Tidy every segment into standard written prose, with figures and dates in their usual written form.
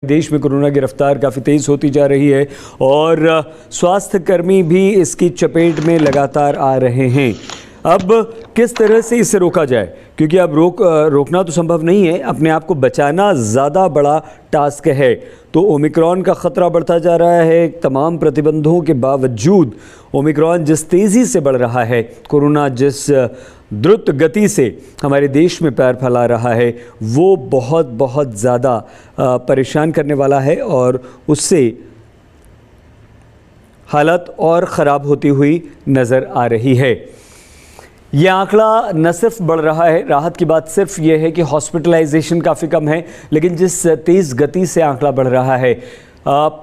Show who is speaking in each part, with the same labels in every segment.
Speaker 1: देश में कोरोना की रफ्तार काफ़ी तेज़ होती जा रही है और स्वास्थ्य कर्मी भी इसकी चपेट में लगातार आ रहे हैं। अब किस तरह से इसे रोका जाए, क्योंकि अब रोकना तो संभव नहीं है, अपने आप को बचाना ज़्यादा बड़ा टास्क है। तो ओमिक्रॉन का ख़तरा बढ़ता जा रहा है। तमाम प्रतिबंधों के बावजूद ओमिक्रॉन जिस तेज़ी से बढ़ रहा है, कोरोना जिस द्रुत गति से हमारे देश में पैर फैला रहा है, वो बहुत बहुत ज़्यादा परेशान करने वाला है और उससे हालत और ख़राब होती हुई नज़र आ रही है। ये आंकड़ा न सिर्फ बढ़ रहा है, राहत की बात सिर्फ ये है कि हॉस्पिटलाइजेशन काफ़ी कम है, लेकिन जिस तेज़ गति से आंकड़ा बढ़ रहा है,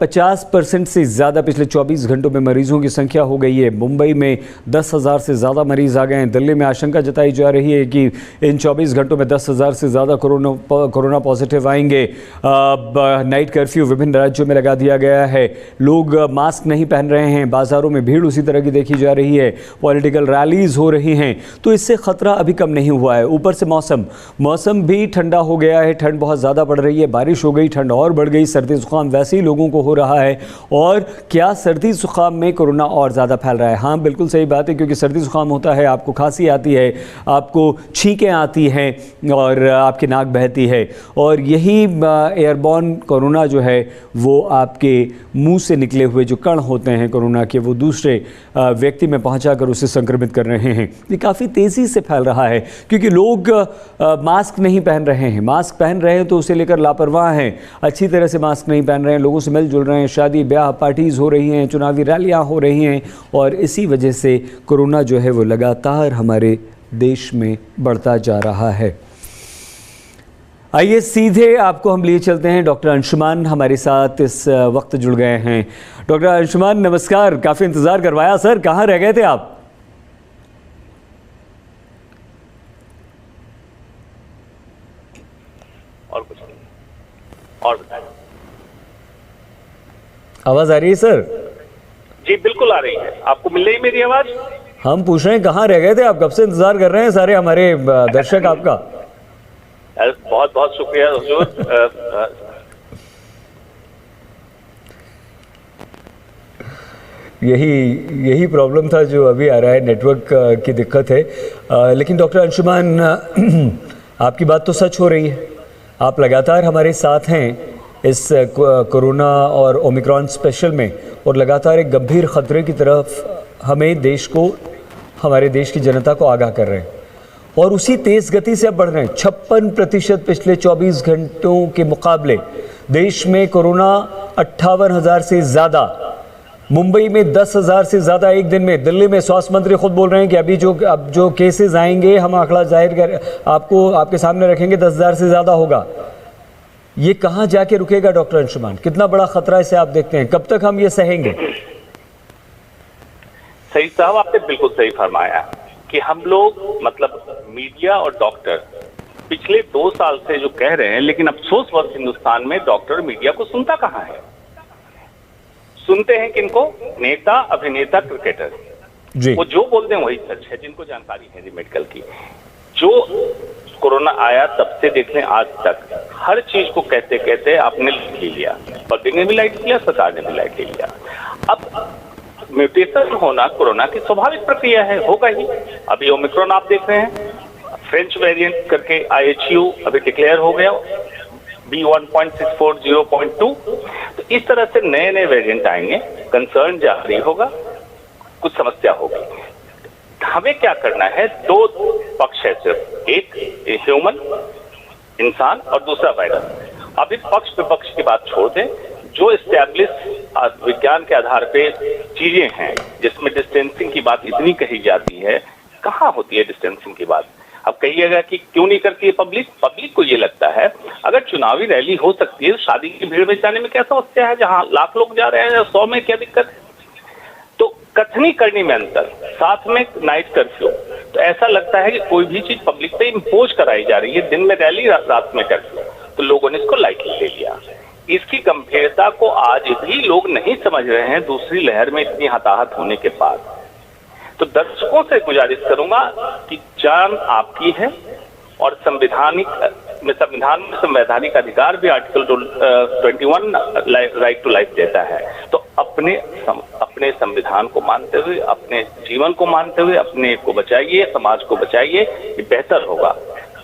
Speaker 1: 50% से ज़्यादा पिछले 24 घंटों में मरीज़ों की संख्या हो गई है। मुंबई में 10,000 से ज़्यादा मरीज़ आ गए हैं। दिल्ली में आशंका जताई जा रही है कि इन 24 घंटों में 10,000 से ज़्यादा कोरोना पॉजिटिव आएंगे। नाइट कर्फ्यू विभिन्न राज्यों में लगा दिया गया है। लोग मास्क नहीं पहन रहे हैं। बाज़ारों में भीड़ उसी तरह की देखी जा रही है। पॉलिटिकल रैलीज़ हो रही हैं। तो इससे ख़तरा अभी कम नहीं हुआ है। ऊपर से मौसम भी ठंडा हो गया है। ठंड बहुत ज़्यादा पड़ रही है। बारिश हो गई, ठंड और बढ़ गई। सर्दी ज़ुकाम वैसे ही लोगों को हो रहा है। और क्या सर्दी जुकाम में कोरोना और ज़्यादा फैल रहा है? हाँ, बिल्कुल सही बात है, क्योंकि सर्दी जुकाम होता है, आपको खांसी आती है, आपको छींकें आती हैं और आपकी नाक बहती है, और यही एयरबॉर्न कोरोना जो है वो आपके मुंह से निकले हुए जो कण होते हैं कोरोना के, वो दूसरे व्यक्ति में पहुंचाकर उसे संक्रमित कर रहे हैं। ये काफ़ी तेज़ी से फैल रहा है क्योंकि लोग मास्क नहीं पहन रहे हैं। मास्क पहन रहे हैं तो उसे लेकर लापरवाह हैं, अच्छी तरह से मास्क नहीं पहन रहे हैं, लोगों से मिलजुल रहे हैं, शादी ब्याह पार्टीज़ हो रही हैं, चुनावी रैलियां हो रही हैं, और इसी वजह से कोरोना जो है वो लगातार हमारे देश में बढ़ता जा रहा है। आइए सीधे आपको हम लिए चलते हैं। डॉक्टर अंशुमान हमारे साथ इस वक्त जुड़ गए हैं। डॉक्टर अंशुमान नमस्कार, काफ़ी इंतज़ार करवाया सर, कहाँ रह गए थे आप?
Speaker 2: और कुछ नहीं, और बताइए।
Speaker 1: आवाज़ आ रही है सर?
Speaker 2: जी बिल्कुल आ रही है। आपको मिल रही मेरी आवाज़?
Speaker 1: हम पूछ रहे हैं कहाँ रह गए थे आप? कब से इंतज़ार कर रहे हैं सारे हमारे दर्शक आपका।
Speaker 2: बहुत बहुत शुक्रिया हुजूर।
Speaker 1: यही प्रॉब्लम था जो अभी आ रहा है, नेटवर्क की दिक्कत है। लेकिन डॉक्टर अंशुमान, आपकी बात तो सच हो रही है। आप लगातार हमारे साथ हैं इस कोरोना और ओमिक्रॉन स्पेशल में, और लगातार एक गंभीर ख़तरे की तरफ हमें देश को, हमारे देश की जनता को आगाह कर रहे हैं, और उसी तेज़ गति से अब बढ़ रहे हैं। 56% पिछले 24 घंटों के मुकाबले देश में कोरोना 58,000 से ज़्यादा, मुंबई में 10,000 से ज़्यादा एक दिन में, दिल्ली में स्वास्थ्य मंत्री खुद बोल रहे हैं कि अब जो केसेस आएंगे हम आंकड़ा जाहिर कर आपके सामने रखेंगे, 10,000 से ज़्यादा होगा। ये कहाँ जाके रुकेगा डॉक्टर अंशुमान? कितना बड़ा खतरा इसे आप देखते हैं? कब तक हम ये सहेंगे?
Speaker 2: सही साहब, आपने बिल्कुल सही फरमाया कि हम लोग, मतलब मीडिया और डॉक्टर, पिछले 2 साल से जो कह रहे हैं, लेकिन अफसोस वर्ष हिंदुस्तान में डॉक्टर मीडिया को सुनता कहाँ है। सुनते हैं किनको? नेता, अभिनेता, क्रिकेटर जी। वो जो बोलते हैं वही सच है, जिनको जानकारी है मेडिकल की। जो कोरोना आया तब से देख लें आज तक, हर चीज को कहते कहते आपने लिख लिया, पब्लिक ने भी लाइक किया, सरकार ने भी लाइक लिया। अब म्यूटेशन होना कोरोना की स्वाभाविक प्रक्रिया है, होगा ही। अभी ओमिक्रॉन आप देख रहे हैं, फ्रेंच वेरिएंट करके IHU अभी डिक्लेयर हो गया, B1.64 0.2। तो इस तरह से नए नए वेरिएंट आएंगे, कंसर्न जारी होगा, कुछ समस्या होगी। हमें क्या करना है? 2 पक्ष है सिर्फ, एक ह्यूमन इंसान और दूसरा वायरस। अब इस पक्ष विपक्ष की बात छोड़ दें। जो एस्टैब्लिश विज्ञान के आधार पे चीजें हैं, जिसमें डिस्टेंसिंग की बात इतनी कही जाती है, कहाँ होती है डिस्टेंसिंग की बात? अब कहिएगा कि क्यों नहीं करती है पब्लिक को ये लगता है अगर चुनावी रैली हो सकती है, शादी की भीड़ में जाने में क्या समस्या है? जहाँ लाख लोग जा रहे हैं 100 में क्या दिक्कत है? तो कथनी करनी में अंतर, साथ में नाइट कर्फ्यू, तो ऐसा लगता है कि कोई भी चीज पब्लिक पे इम्पोज कराई जा रही है। दिन में रैली, रात में कर्फ्यू, तो लोगों ने इसको लाइटली ले लिया। इसकी गंभीरता को आज भी लोग नहीं समझ रहे हैं, दूसरी लहर में इतनी हताहत होने के बाद। तो दर्शकों से गुजारिश करूंगा कि जान आपकी है और संवैधानिक में संविधान में संवैधानिक अधिकार भी आर्टिकल 21 राइट टू लाइफ देता है। तो अपने संविधान को मानते हुए, अपने जीवन को मानते हुए अपने को बचाइए, समाज को बचाइए, ये बेहतर होगा।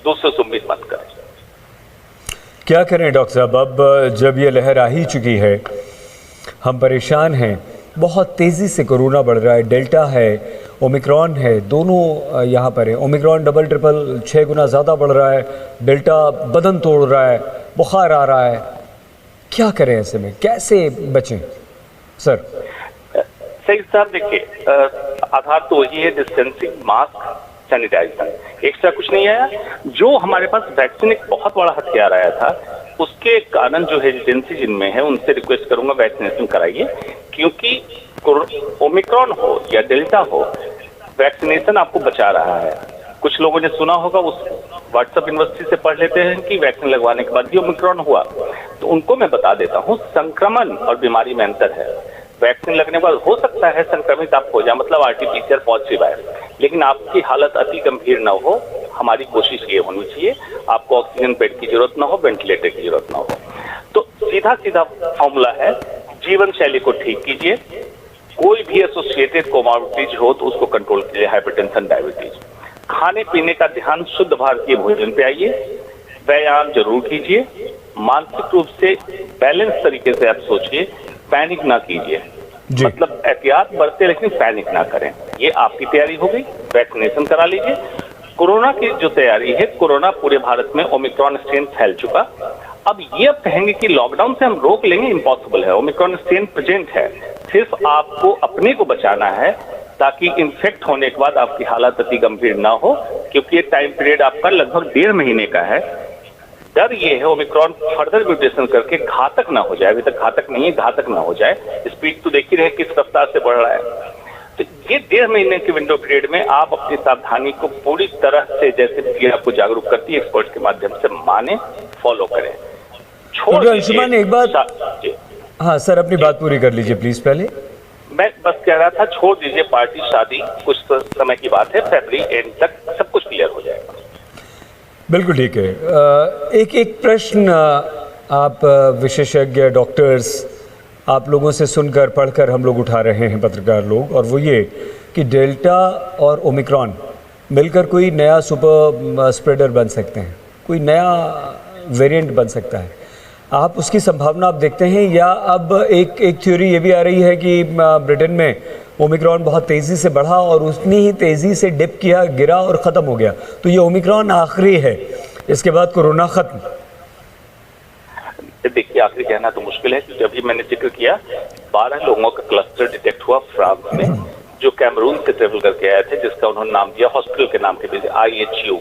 Speaker 2: दूसरों से उम्मीद मत करें।
Speaker 1: क्या करें डॉक्टर साहब, अब जब ये लहर आ ही चुकी है, हम परेशान हैं, बहुत तेज़ी से कोरोना बढ़ रहा है, डेल्टा है, ओमिक्रॉन है, दोनों यहाँ पर है। ओमिक्रॉन डबल ट्रिपल 6 गुना ज़्यादा बढ़ रहा है, डेल्टा बदन तोड़ रहा है, बुखार आ रहा है। क्या करें ऐसे में, कैसे बचें सर?
Speaker 2: सही साहब, देखिए आधार तो वही है, डिस्टेंसिंग, मास्क, सैनिटाइजर, एक्स्ट्रा कुछ नहीं आया। जो हमारे पास वैक्सीन एक बहुत बड़ा हथियार आया था, उसके कारण जो हेजिटेंसी जिनमें है उनसे रिक्वेस्ट करूंगा वैक्सीनेशन कराइए, क्योंकि ओमिक्रॉन हो या डेल्टा हो, वैक्सीनेशन आपको बचा रहा है। कुछ लोगों ने सुना होगा, उस व्हाट्सएप यूनिवर्सिटी से पढ़ लेते हैं कि वैक्सीन लगवाने के बाद भी ओमिक्रॉन हुआ, तो उनको मैं बता देता हूँ, संक्रमण और बीमारी में अंतर है। वैक्सीन लगने के बाद हो सकता है संक्रमित आप हो जाए, मतलब आरटीपीसीआर पॉजिटिव आए, लेकिन आपकी हालत अति गंभीर न हो। हमारी कोशिश ये होनी चाहिए, आपको ऑक्सीजन बेड की जरूरत ना हो, वेंटिलेटर की जरूरत ना हो। तो सीधा सीधा फॉर्मूला है, जीवन शैली को ठीक कीजिए। कोई भी एसोसिएटेड कोमॉर्बिडिटीज हो तो उसको कंट्रोल कीजिए, हाइपरटेंशन, डायबिटीज। खाने पीने का ध्यान, शुद्ध भारतीय भोजन पे आइए, व्यायाम जरूर कीजिए, मानसिक रूप से बैलेंस तरीके से आप सोचिए, पैनिक ना कीजिए, मतलब एहतियात बरते लेकिन पैनिक ना करें। ये आपकी तैयारी हो गई, वैक्सीनेशन करा लीजिए। कोरोना की जो तैयारी है, कोरोना पूरे भारत में ओमिक्रॉन स्ट्रेन फैल चुका। अब ये आप कहेंगे कि लॉकडाउन से हम रोक लेंगे, इम्पॉसिबल है। ओमिक्रॉन स्ट्रेन प्रेजेंट है, सिर्फ आपको अपने को बचाना है ताकि इन्फेक्ट होने के बाद आपकी हालत अति गंभीर ना हो, क्योंकि ये टाइम पीरियड आपका लगभग 1.5 महीने का है। डर ये है ओमिक्रॉन फर्दर म्यूटेशन करके घातक ना हो जाए, अभी तक घातक नहीं है, घातक ना हो जाए। स्पीड तो देख ही रहे किस रफ्तार से बढ़ रहा है। तो ये 1.5 महीने के विंडो पीरियड में आप अपनी सावधानी को पूरी तरह से, जैसे कि आपको जागरूक करती है एक्सपर्ट के माध्यम से, माने, फॉलो करें।
Speaker 1: अंशुमान एक बात, हाँ सर अपनी बात पूरी कर लीजिए प्लीज। पहले
Speaker 2: मैं बस कह रहा था, छोड़ दीजिए पार्टी शादी, कुछ समय की बात है, फरवरी एंड तक सब कुछ क्लियर हो जाएगा।
Speaker 1: बिल्कुल ठीक है। एक प्रश्न आप विशेषज्ञ डॉक्टर्स, आप लोगों से सुनकर पढ़कर हम लोग उठा रहे हैं, पत्रकार लोग, और वो ये कि डेल्टा और ओमिक्रॉन मिलकर कोई नया सुपर स्प्रेडर बन सकते हैं, कोई नया वेरिएंट बन सकता है। आप उसकी संभावना आप देखते हैं, या अब एक थ्योरी ये भी आ रही है कि ब्रिटेन में ओमिक्रॉन बहुत तेज़ी से बढ़ा और उतनी ही तेज़ी से डिप किया, गिरा और ख़त्म हो गया, तो ये ओमिक्रॉन आखिरी है, इसके बाद कोरोना ख़त्म?
Speaker 2: देखिए, आखिरी कहना तो मुश्किल है, क्योंकि अभी मैंने जिक्र किया 12 लोगों का क्लस्टर डिटेक्ट हुआ फ्रांस में, जो कैमरून से ट्रेवल करके आए थे, जिसका उन्होंने नाम दिया हॉस्पिटल के नाम के, IHU,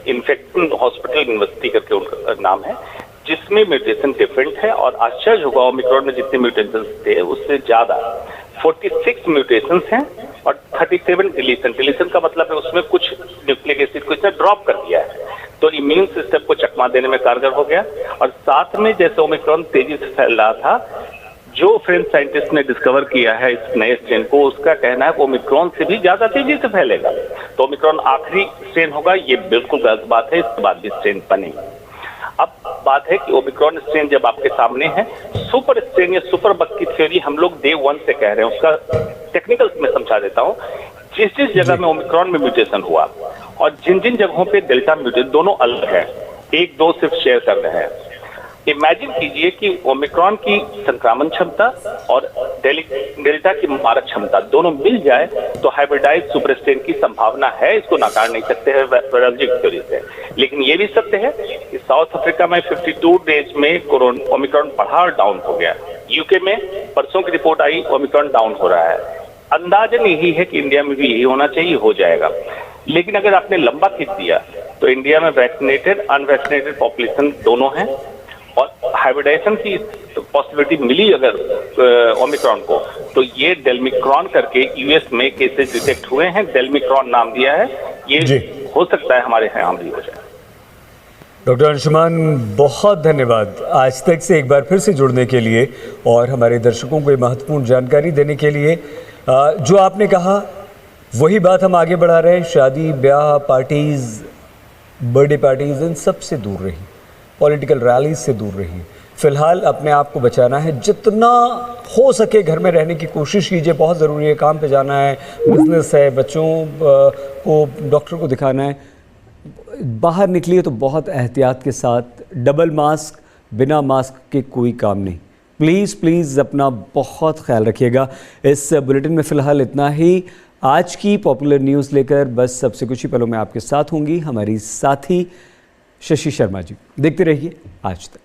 Speaker 2: इन्फेक्शन हॉस्पिटल यूनिवर्सिटी करके उनका नाम है, जिसमें म्यूटेशन डिफरेंट है। और आश्चर्य होगा, ओमिक्रॉन में जितने म्यूटेशन थे उससे ज्यादा 46 म्यूटेशन हैं और 37 डिलीशन का मतलब है उसमें कुछ न्यूक्लिक एसिड को इसने ड्रॉप कर दिया है, तो इम्यून सिस्टम को चकमा देने में कारगर हो गया। और साथ में जैसे ओमिक्रॉन तेजी से फैल रहा था, जो फ्रेंच साइंटिस्ट ने डिस्कवर किया है इस नए स्ट्रेन को, उसका कहना है कि ओमिक्रॉन से भी ज्यादा तेजी से फैलेगा। तो ओमिक्रॉन आखिरी स्ट्रेन होगा, ये बिल्कुल गलत बात है, इसके बाद भी स्ट्रेन बनेगी। अब बात है कि ओमिक्रॉन स्ट्रेन जब आपके सामने है, सुपर स्ट्रेन या सुपर बग की थ्योरी हम लोग डे 1 से कह रहे हैं, उसका टेक्निकल में समझा देता हूं। जिस जगह में ओमिक्रॉन में म्यूटेशन हुआ और जिन जगहों पे डेल्टा म्यूटेशन, दोनों अलग है, 1-2 सिर्फ शेयर कर रहे हैं। इमेजिन कीजिए कि ओमिक्रॉन की संक्रमण क्षमता और डेल्टा की मारक क्षमता दोनों मिल जाए तो हाइब्रिडाइज सुपर स्ट्रेन की संभावना है, इसको नकार नहीं सकते हैं वायरोलॉजिक थ्योरी से। लेकिन ये भी सत्य है कि साउथ अफ्रीका में 52 डेज में ओमिक्रॉन बढ़ा और डाउन हो गया। यूके में परसों की रिपोर्ट आई, ओमिक्रॉन डाउन हो रहा है। अंदाजन यही है कि इंडिया में भी यही होना चाहिए, हो जाएगा। लेकिन अगर आपने लंबा खींच दिया तो इंडिया में वैक्सीनेटेड अनवैक्सीनेटेड पॉपुलेशन दोनों है, और हाइब्रिडाइजेशन की पॉसिबिलिटी मिली अगर ओमिक्रॉन को, तो ये डेल्मिक्रॉन करके यूएस में केसेस डिटेक्ट हुए हैं, डेल्मिक्रॉन नाम दिया है, ये हो सकता है हमारे यहाँ भी हो जाए।
Speaker 1: डॉक्टर अंशुमान, बहुत धन्यवाद आज तक से एक बार फिर से जुड़ने के लिए और हमारे दर्शकों को ये महत्वपूर्ण जानकारी देने के लिए। जो आपने कहा वही बात हम आगे बढ़ा रहे हैं, शादी ब्याह पार्टीज बर्थडे पार्टीज इन सब से दूर रहिए, पॉलिटिकल रैलीज से दूर रहिए। फ़िलहाल अपने आप को बचाना है, जितना हो सके घर में रहने की कोशिश कीजिए। बहुत ज़रूरी है, काम पे जाना है, बिजनेस है, बच्चों को डॉक्टर को दिखाना है। बाहर निकलिए तो बहुत एहतियात के साथ, डबल मास्क, बिना मास्क के कोई काम नहीं। प्लीज़ अपना बहुत ख्याल रखिएगा। इस बुलेटिन में फ़िलहाल इतना ही। आज की पॉपुलर न्यूज़ लेकर बस सबसे कुछ ही पलों में आपके साथ होंगी हमारी साथी शशि शर्मा जी। देखते रहिए आज तक।